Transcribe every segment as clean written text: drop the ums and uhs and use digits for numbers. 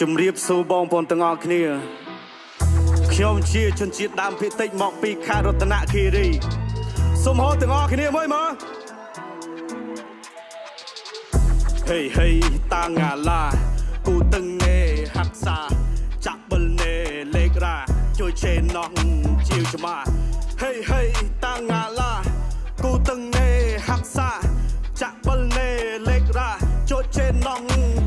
ជំរាបសួរបងប្អូនទាំងអស់គ្នាខ្ញុំជាជនជាតិដើមភាគតិចមកពីខេត្តរតនគិរីសូមហៅទាំងអស់គ្នាមួយមកហេហេតាំងអាឡាគូតឹងនេហាក់សាចាក់បលនេលេខរ៉ាជួយជេណោះជាវច្មាហេហេតាំងអាឡាគូតឹងនេហាក់សាចាក់បលនេលេខរ៉ាជួយជេណោះ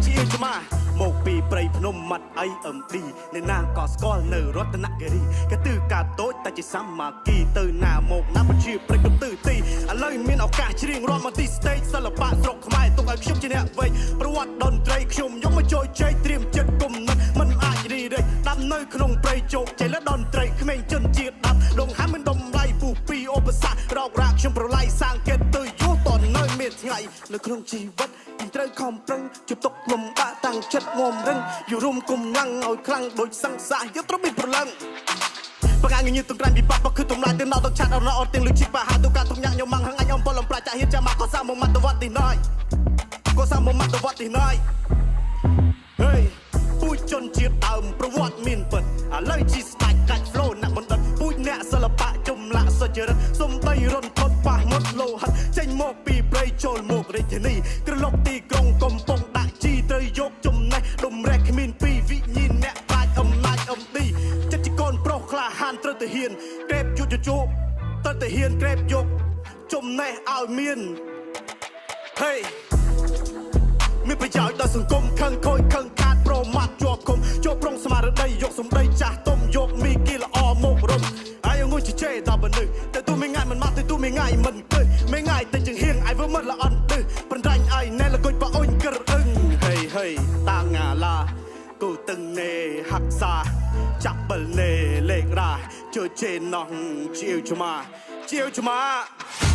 ជាវច្មាមកពីព្រៃភ្នំមាត់អីអឹមឌីអ្នកណាក៏ស្គាល់នៅរតនគិរីក៏ទឺការតូចតែជាសាមាគីទៅណាមកណាបញ្ជាព្រៃកំទឺទីឥឡូវមានឱកាសច្រៀងរាំមកទី stage សិល្បៈស្រុកខ្មែរទុកឲ្យខ្ញុំជាអ្នកវេកប្រវត្តិតន្ត្រីខ្ញុំយកមកជួយជ័យត្រៀមចិត្តគុំនិតមិនអាចរីរែកដាំនៅក្នុងព្រៃជោគជ័យលើតន្ត្រីក្មេងជនជាតិដាប់លងហាមិនដំឡៃពូពីឧបសគ្គរករាកខ្ញុំប្រឡ័យសាងកេតទៅយោតនៅមានថ្ងៃនៅក្នុងជីវិតត្រូវខំប្រឹងជប់ទុកលំបាកតាំងចិត្តងំរឹងយូររួមគុំឡាំងឲ្យខ្លាំងដូចសង្សារយកត្រូវមានប្រឡឹងបង្ហាញញញឹមទាំងក្រាញ់ពីបាក់បគឺទំលាយទៅណោដល់ឆាត់អរណអត់ទាំងលុយជីបហាទូការទុកញាក់ញោមម៉ាំងហងអញអំពលំប្រាចាហ៊ានចាំមកក៏សាមមកតវត្តទីណយក៏សាមមកតវត្តទីណយហេពូជជនជាតិដើមប្រវត្តិមានពិតឥឡូវជីស្ដាច់កាច់ flow ណាក់បណ្ឌិតពូជអ្នកសិល្បៈចំលាក់សុចរិតសំដីរន្ធត់ប៉ះមុតលោហិតចេញមកពីព្រៃចូលមករាជធានីក្រឡុកទីក្រុងកំពង់ដាក់ជីត្រូវយកចំណេះដុំរែកគ្មានពីវិញ្ញាណអ្នកប្រាជ្ញអំណាចអំឌីចិត្តជាកូនប្រុសក្លាហានត្រូវទៅហ៊ានក្រេបយុទ្ធជោគត្រូវទៅហ៊ានក្រេបយកចំណេះឲ្យមានហេមានប្រយោជន៍ដល់សង្គមខឹងខូចខឹងខាតប្រមាថជាប់គុំចូលប្រងស្មារតីយកសម្ដីចាស់ទុំយកមីគីល្អមករំអាយងុយជេដល់បន្នឹតែទូមិនងាយមិនមកតែទូមិនងាយមិនទៅមិនងាយតែជាងហៀងអាយវើមិនល្អអន់ទៅបណ្ដាញអាយណែលកុយប៉អុញក្រអឹងហេហេតាំងអាឡាគូតឹងនេហាក់សាចាក់បលនេលេខរ៉ាជួយជេណោះជាវច្មា